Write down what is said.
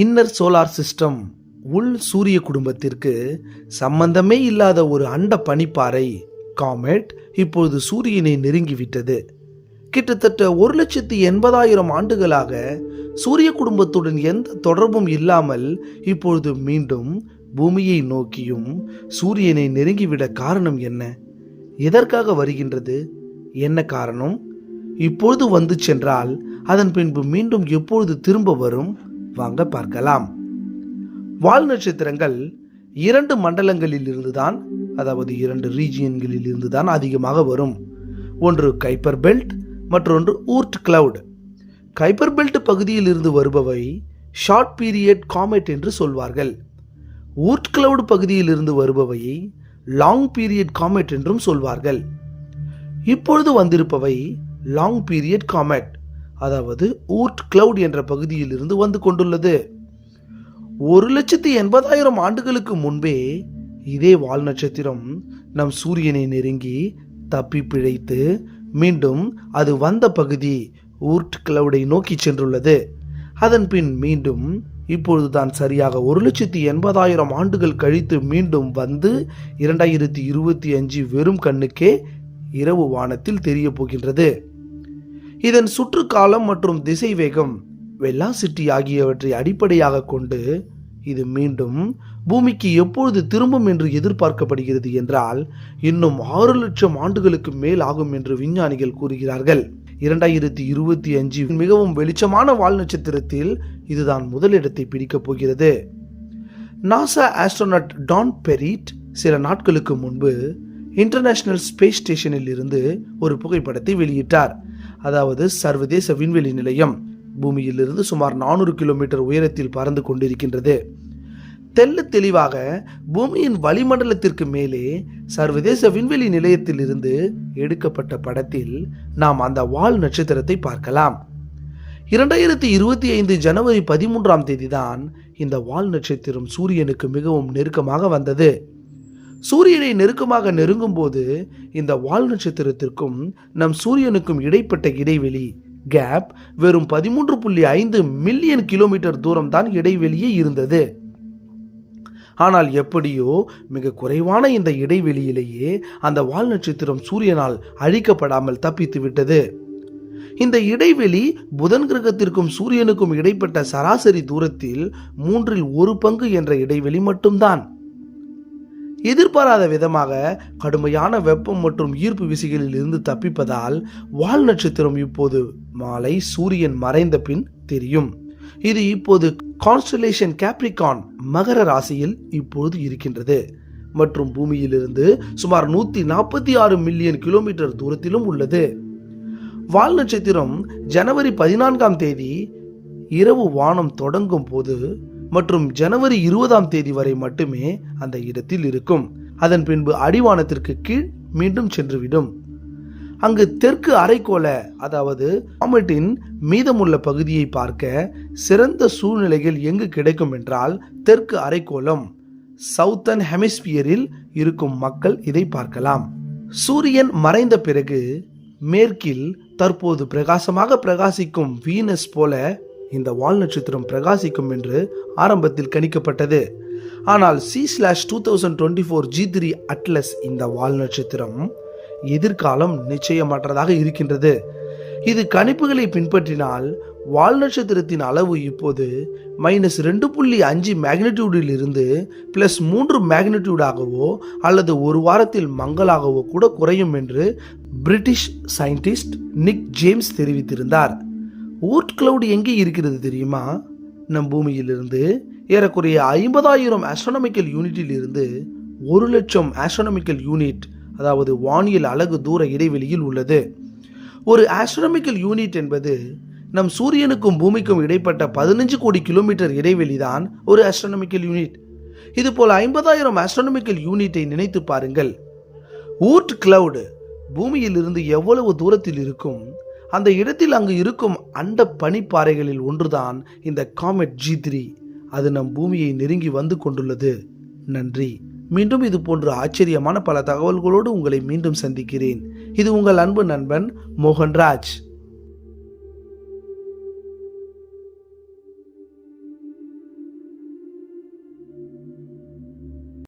Inner solar system உள் சூரிய குடும்பத்திற்கு சம்பந்தமே இல்லாத ஒரு அண்ட பனிப்பாறை காமெட் இப்பொழுது சூரியனை நெருங்கிவிட்டது. கிட்டத்தட்ட 1,80,000 ஆண்டுகளாக சூரிய குடும்பத்துடன் எந்த தொடர்பும் இல்லாமல் இப்பொழுது மீண்டும் பூமியை நோக்கியும் சூரியனை நெருங்கிவிட காரணம் என்ன? எதற்காக வருகின்றது? என்ன காரணம்? இப்பொழுது வந்து சென்றால் அதன் பின்பு மீண்டும் எப்பொழுது திரும்ப வரும்? வாங்க பார்க்கலாம். வால் நட்சத்திரங்கள் 2 மண்டலங்களில் இருந்துதான், அதாவது 2 ரீஜியன்களில் இருந்துதான் அதிகமாக வரும். ஒன்று கைப்பர் பெல்ட், மற்றொன்று ஊர்ட் கிளவுட். கைப்பர் பெல்ட் பகுதியில் இருந்து வருபவை ஷார்ட் பீரியட் காமெட் என்று சொல்வார்கள். ஊர்ட் கிளவுட் பகுதியில் இருந்து வருபவையை லாங் பீரியட் காமெட் என்றும் சொல்வார்கள். இப்பொழுது வந்திருப்பவை லாங் பீரியட் காமெட், அதாவது ஊர்ட் கிளவுட் என்ற பகுதியில் இருந்து வந்து கொண்டுள்ளது. 1,80,000 ஆண்டுகளுக்கு முன்பே இதே வால் நட்சத்திரம் நம் சூரியனை நெருங்கி தப்பி பிழைத்து மீண்டும் அது வந்த பகுதி ஊர்ட் கிளவுடை நோக்கி சென்றுள்ளது. அதன் பின் மீண்டும் இப்பொழுதுதான் சரியாக 1,80,000 ஆண்டுகள் கழித்து மீண்டும் வந்து 2025 வெறும் கண்ணுக்கே இரவு வானத்தில் தெரிய போகின்றது. இதன் சுற்றுக்காலம் மற்றும் திசை வேகம், வெலாசிட்டி ஆகியவற்றை அடிப்படையாக கொண்டு இது மீண்டும் பூமிக்கு எப்பொழுது திரும்பும் என்று எதிர்பார்க்கப்படுகிறது என்றால் இன்னும் 6 லட்சம் ஆண்டுகளுக்கு மேல் ஆகும் என்று விஞ்ஞானிகள் கூறுகிறார்கள். 2025 மிகவும் வெளிச்சமான வால் நட்சத்திரத்தில் இதுதான் முதலிடத்தை பிடிக்கப் போகிறது. நாசா ஆஸ்ட்ரோனட் டான் பெரிட் சில நாட்களுக்கு முன்பு இன்டர்நேஷனல் ஸ்பேஸ் ஸ்டேஷனில் இருந்து ஒரு புகைப்படத்தை வெளியிட்டார். அதாவது சர்வதேச விண்வெளி நிலையம் பூமியிலிருந்து சுமார் 400 கிலோமீட்டர் உயரத்தில் பறந்து கொண்டிருக்கின்றது. தெளிவாக பூமியின் வளிமண்டலத்திற்கு மேலே சர்வதேச விண்வெளி நிலையத்தில் இருந்து எடுக்கப்பட்ட படத்தில் நாம் அந்த வால் நட்சத்திரத்தை பார்க்கலாம். 2025 ஜனவரி 13ஆம் தேதி தான் இந்த வால் நட்சத்திரம் சூரியனுக்கு மிகவும் நெருக்கமாக வந்தது. சூரியனை நெருக்கமாக நெருங்கும் போது இந்த வால் நட்சத்திரத்திற்கும் நம் சூரியனுக்கும் இடைப்பட்ட இடைவெளி கேப் வெறும் 13.5 மில்லியன் கிலோமீட்டர் தூரம் தான் இடைவெளியே இருந்தது. ஆனால் எப்படியோ மிக குறைவான இந்த இடைவெளியிலேயே அந்த வால் நட்சத்திரம் சூரியனால் அழிக்கப்படாமல் தப்பித்து விட்டது. இந்த இடைவெளி புதன் கிரகத்திற்கும் சூரியனுக்கும் இடைப்பட்ட சராசரி தூரத்தில் 1/3 பங்கு என்ற இடைவெளி மட்டும்தான். எதிர்பாராத விதமாக கடுமையான வெப்பம் மற்றும் ஈர்ப்பு விசைகளில் இருந்து தப்பிப்பதால் வால் நட்சத்திரம் இப்போது மாலை சூரியன் மறைந்த பின் தெரியும். இது இப்போது கான்ஸ்டலேஷன் கேப்ரிகான் மகர ராசியில் இப்போது இருக்கின்றது மற்றும் பூமியிலிருந்து சுமார் 146 மில்லியன் கிலோமீட்டர் தூரத்திலும் உள்ளது. வால் நட்சத்திரம் ஜனவரி 14ஆம் தேதி இரவு வானம் தொடங்கும் போது மற்றும் ஜனவரி 20ஆம் தேதி வரை மட்டுமே அந்த இடத்தில் இருக்கும். அதன் பின்பு அடிவானத்திற்கு கீழ் மீண்டும் சென்றுவிடும். அங்கு தெற்கு அரைக்கோள, அதாவது காமெட்டின் மீதமுள்ள பகுதியை பார்க்க சிறந்த சூழ்நிலைகள் எங்கு கிடைக்கும் என்றால் தெற்கு அரைக்கோளம், சவுத்தர்ன் ஹெமிஸ்பியரில் இருக்கும் மக்கள் இதை பார்க்கலாம். சூரியன் மறைந்த பிறகு மேற்கில் தற்போது பிரகாசமாக பிரகாசிக்கும் வீனஸ் போல இந்த வால் நட்சத்திரம் பிரகாசிக்கும் என்று ஆரம்பத்தில் கணிக்கப்பட்டது. ஆனால் C/2024 G3 அட்லஸ் இந்த வால் நட்சத்திரம் எதிர்காலம் நிச்சயமற்றதாக இருக்கின்றது. இது கணிப்புகளை பின்பற்றினால் வால் நட்சத்திரத்தின் அளவு இப்போது -2.5 மேக்னிடியூடில் இருந்து +3 மேக்னிடியூடாகவோ அல்லது ஒரு வாரத்தில் மங்கலாகவோ கூட குறையும் என்று பிரிட்டிஷ் சயின்டிஸ்ட் நிக் ஜேம்ஸ் தெரிவித்திருந்தார். ஊர்ட் கிளவுட் எங்கே இருக்கிறது தெரியுமா? நம் பூமியிலிருந்து ஏறக்குறைய 50,000 ஆஸ்ட்ரோனாமிக்கல் யூனிட்டில் இருந்து 1,00,000 ஆஸ்ட்ரோனாமிக்கல் யூனிட், அதாவது வானியல் அலகு தூர இடைவெளியில் உள்ளது. ஒரு ஆஸ்ட்ரோனாமிக்கல் யூனிட் என்பது நம் சூரியனுக்கும் பூமிக்கும் இடைப்பட்ட 15 கோடி கிலோமீட்டர் இடைவெளி தான் ஒரு ஆஸ்ட்ரோனாமிக்கல் யூனிட். இதுபோல் 50,000 ஆஸ்ட்ரோனாமிக்கல் யூனிட்டை நினைத்து பாருங்கள். ஊர்ட் கிளவுட் பூமியில் இருந்து எவ்வளவு தூரத்தில் இருக்கும்? அந்த இடத்தில் அங்கு இருக்கும் அண்ட பனிப்பாறைகளில் ஒன்றுதான் இந்த காமெட் G3. அது நம் பூமியை நெருங்கி வந்து கொண்டுள்ளது. நன்றி. மீண்டும் இது போன்ற ஆச்சரியமான பல தகவல்களோடு உங்களை மீண்டும் சந்திக்கிறேன். இது உங்கள் அன்பு நண்பன் மோகன்ராஜ்.